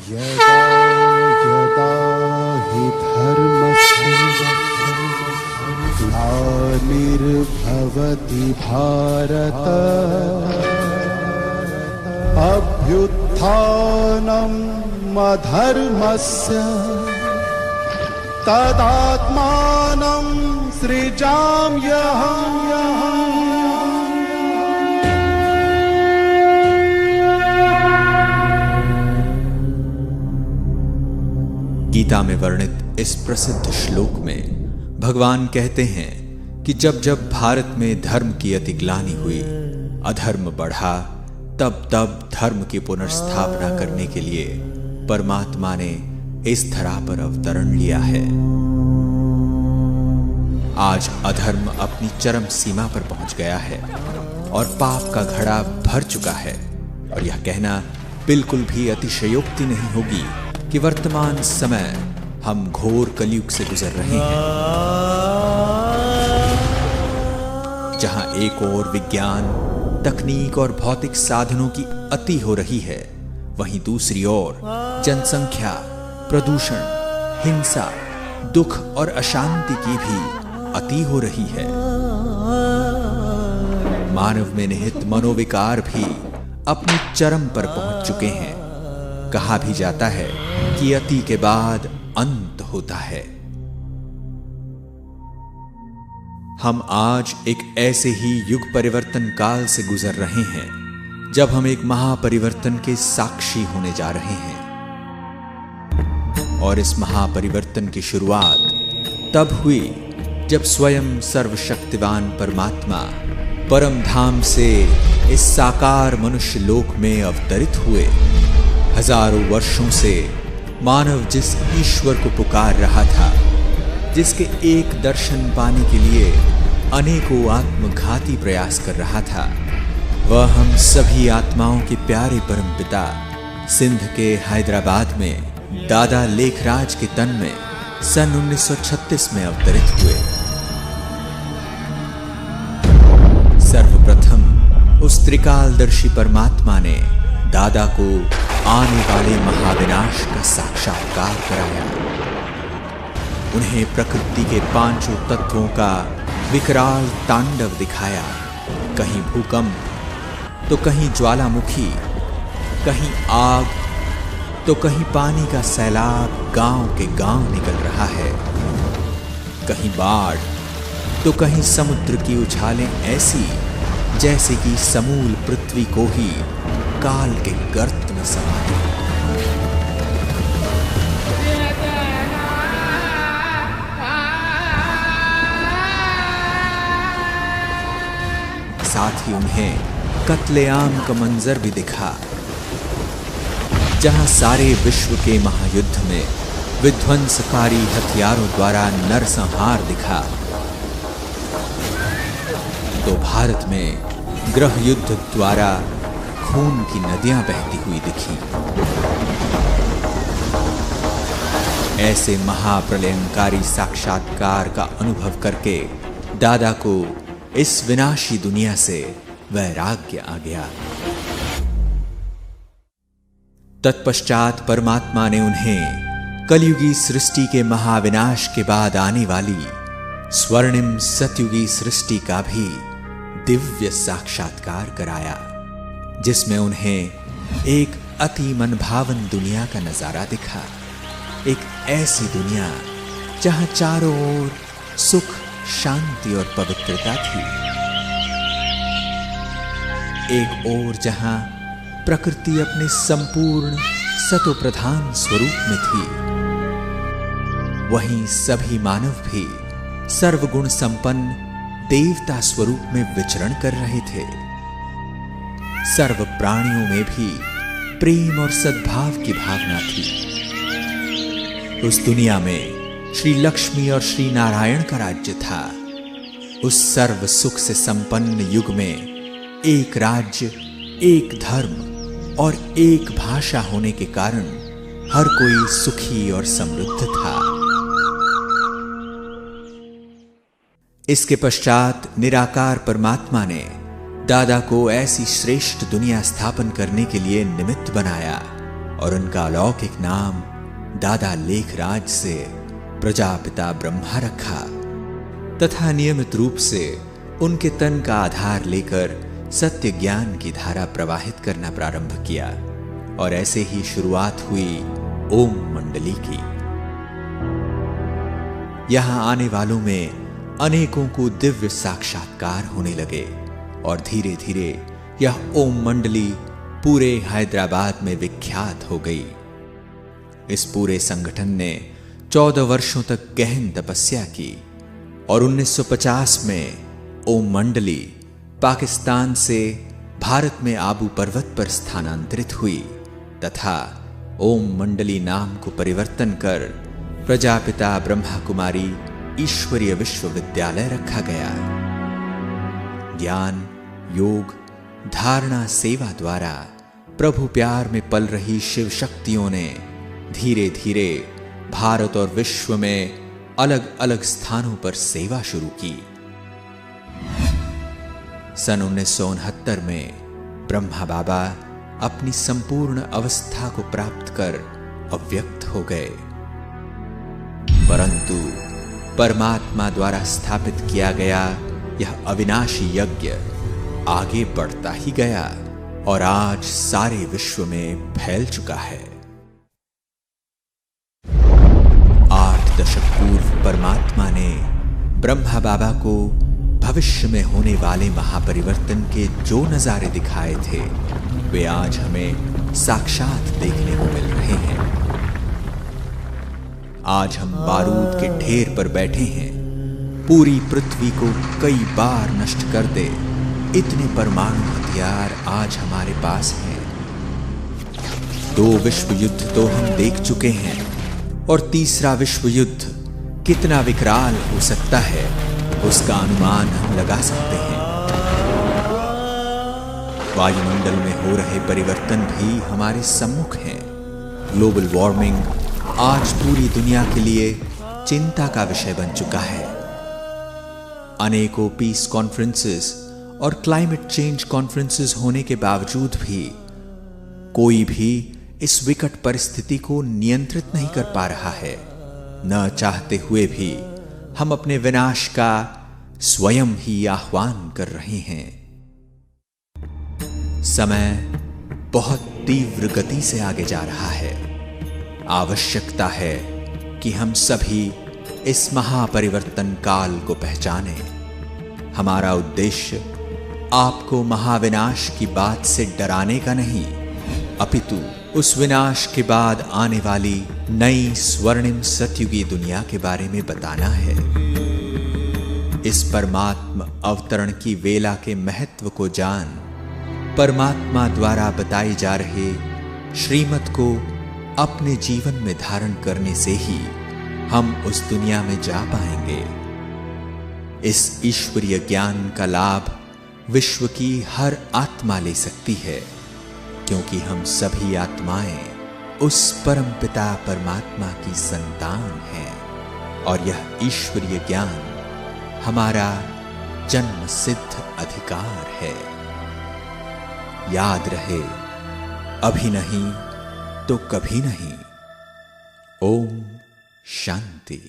यदा यदा हि धर्मस्य ग्लानिर्भवति भारत अभ्युत्थानम् अधर्मस्य तदात्मानं सृजाम्यहम्। गीता में वर्णित इस प्रसिद्ध श्लोक में भगवान कहते हैं कि जब जब भारत में धर्म की अतिग्लानि हुई, अधर्म बढ़ा, तब तब धर्म की पुनर्स्थापना करने के लिए परमात्मा ने इस धरा पर अवतरण लिया है। आज अधर्म अपनी चरम सीमा पर पहुंच गया है और पाप का घड़ा भर चुका है, और यह कहना बिल्कुल भी अतिशयोक्ति नहीं होगी कि वर्तमान समय हम घोर कलयुग से गुजर रहे हैं, जहां एक ओर विज्ञान, तकनीक और भौतिक साधनों की अति हो रही है, वहीं दूसरी ओर जनसंख्या, प्रदूषण, हिंसा, दुख और अशांति की भी अति हो रही है। मानव में निहित मनोविकार भी अपनी चरम पर पहुंच चुके हैं। कहा भी जाता है कि अति के बाद अंत होता है। हम आज एक ऐसे ही युग परिवर्तन काल से गुजर रहे हैं जब हम एक महापरिवर्तन के साक्षी होने जा रहे हैं, और इस महापरिवर्तन की शुरुआत तब हुई जब स्वयं सर्वशक्तिवान परमात्मा परम धाम से इस साकार मनुष्य लोक में अवतरित हुए। हजारों वर्षों से मानव जिस ईश्वर को पुकार रहा था, जिसके एक दर्शन पाने के लिए अनेकों आत्मघाती प्रयास कर रहा था, वह हम सभी आत्माओं के प्यारे परमपिता सिंध के हैदराबाद में दादा लेखराज के तन में सन 1936 में अवतरित हुए। सर्वप्रथम उस त्रिकालदर्शी परमात्मा ने दादा को आने वाले महाविनाश का साक्षात्कार कराया। उन्हें प्रकृति के पांचों तत्वों का विकराल तांडव दिखाया। कहीं भूकंप, तो कहीं ज्वालामुखी, कहीं आग, तो कहीं पानी का सैलाब गांव के गांव निकल रहा है, कहीं बाढ़, तो कहीं समुद्र की उछालें ऐसी जैसे कि समूल पृथ्वी को ही काल के गर्त में समा दी। साथ ही उन्हें कत्लेआम का मंजर भी दिखा, जहां सारे विश्व के महायुद्ध में विध्वंसकारी हथियारों द्वारा नरसंहार दिखा, तो भारत में गृह युद्ध द्वारा खून की नदियां बहती हुई दिखी। ऐसे महाप्रलयंकारी साक्षात्कार का अनुभव करके दादा को इस विनाशी दुनिया से वैराग्य आ गया। तत्पश्चात परमात्मा ने उन्हें कलयुगी सृष्टि के महाविनाश के बाद आने वाली स्वर्णिम सतयुगी सृष्टि का भी दिव्य साक्षात्कार कराया, जिसमें उन्हें एक अति मनभावन दुनिया का नजारा दिखा। एक ऐसी दुनिया जहां चारों ओर सुख, शांति और पवित्रता थी। एक ओर जहां प्रकृति अपने संपूर्ण सतोप्रधान स्वरूप में थी, वहीं सभी मानव भी सर्वगुण संपन्न देवता स्वरूप में विचरण कर रहे थे। सर्व प्राणियों में भी प्रेम और सद्भाव की भावना थी। उस दुनिया में श्री लक्ष्मी और श्री नारायण का राज्य था। उस सर्व सुख से संपन्न युग में एक राज्य, एक धर्म और एक भाषा होने के कारण हर कोई सुखी और समृद्ध था। इसके पश्चात निराकार परमात्मा ने दादा को ऐसी श्रेष्ठ दुनिया स्थापन करने के लिए निमित्त बनाया और उनका अलौकिक नाम दादा लेखराज से प्रजापिता ब्रह्मा रखा तथा नियमित रूप से उनके तन का आधार लेकर सत्य ज्ञान की धारा प्रवाहित करना प्रारंभ किया और ऐसे ही शुरुआत हुई ओम मंडली की। यहां आने वालों में अनेकों को दिव्य साक्षात्कार होने लगे और धीरे धीरे यह ओम मंडली पूरे हैदराबाद में विख्यात हो गई। इस पूरे संगठन ने 14 वर्षों तक गहन तपस्या की और 1950 में ओम मंडली पाकिस्तान से भारत में आबू पर्वत पर स्थानांतरित हुई तथा ओम मंडली नाम को परिवर्तन कर प्रजापिता ब्रह्मा कुमारी ईश्वरीय विश्वविद्यालय रखा गया। ज्ञान, योग, धारणा, सेवा द्वारा प्रभु प्यार में पल रही शिव शक्तियों ने धीरे धीरे भारत और विश्व में अलग अलग स्थानों पर सेवा शुरू की। सन 1969 में ब्रह्मा बाबा अपनी संपूर्ण अवस्था को प्राप्त कर अव्यक्त हो गए, परंतु परमात्मा द्वारा स्थापित किया गया यह अविनाशी यज्ञ आगे बढ़ता ही गया और आज सारे विश्व में फैल चुका है। 8 दशक पूर्व परमात्मा ने ब्रह्मा बाबा को भविष्य में होने वाले महापरिवर्तन के जो नजारे दिखाए थे वे आज हमें साक्षात देखने को मिल रहे हैं। आज हम बारूद के ढेर पर बैठे हैं। पूरी पृथ्वी को कई बार नष्ट कर दे इतने परमाणु हथियार आज हमारे पास हैं। 2 विश्व युद्ध तो हम देख चुके हैं और तीसरा विश्व युद्ध कितना विकराल हो सकता है उसका अनुमान हम लगा सकते हैं। वायुमंडल में हो रहे परिवर्तन भी हमारे सम्मुख हैं। ग्लोबल वार्मिंग आज पूरी दुनिया के लिए चिंता का विषय बन चुका है। अनेकों पीस कॉन्फ्रेंसेस और क्लाइमेट चेंज कॉन्फ्रेंसेस होने के बावजूद भी कोई भी इस विकट परिस्थिति को नियंत्रित नहीं कर पा रहा है। न चाहते हुए भी हम अपने विनाश का स्वयं ही आह्वान कर रहे हैं। समय बहुत तीव्र गति से आगे जा रहा है। आवश्यकता है कि हम सभी इस महापरिवर्तन काल को पहचानें। हमारा उद्देश्य आपको महाविनाश की बात से डराने का नहीं, अपितु उस विनाश के बाद आने वाली नई स्वर्णिम सतयुगी दुनिया के बारे में बताना है। इस परमात्मा अवतरण की वेला के महत्व को जान परमात्मा द्वारा बताई जा रहे श्रीमत को अपने जीवन में धारण करने से ही हम उस दुनिया में जा पाएंगे। इस ईश्वरीय ज्ञान का लाभ विश्व की हर आत्मा ले सकती है, क्योंकि हम सभी आत्माएं उस परम पिता परमात्मा की संतान हैं और यह ईश्वरीय ज्ञान हमारा जन्म सिद्ध अधिकार है। याद रहे, अभी नहीं तो कभी नहीं। ओम शांति।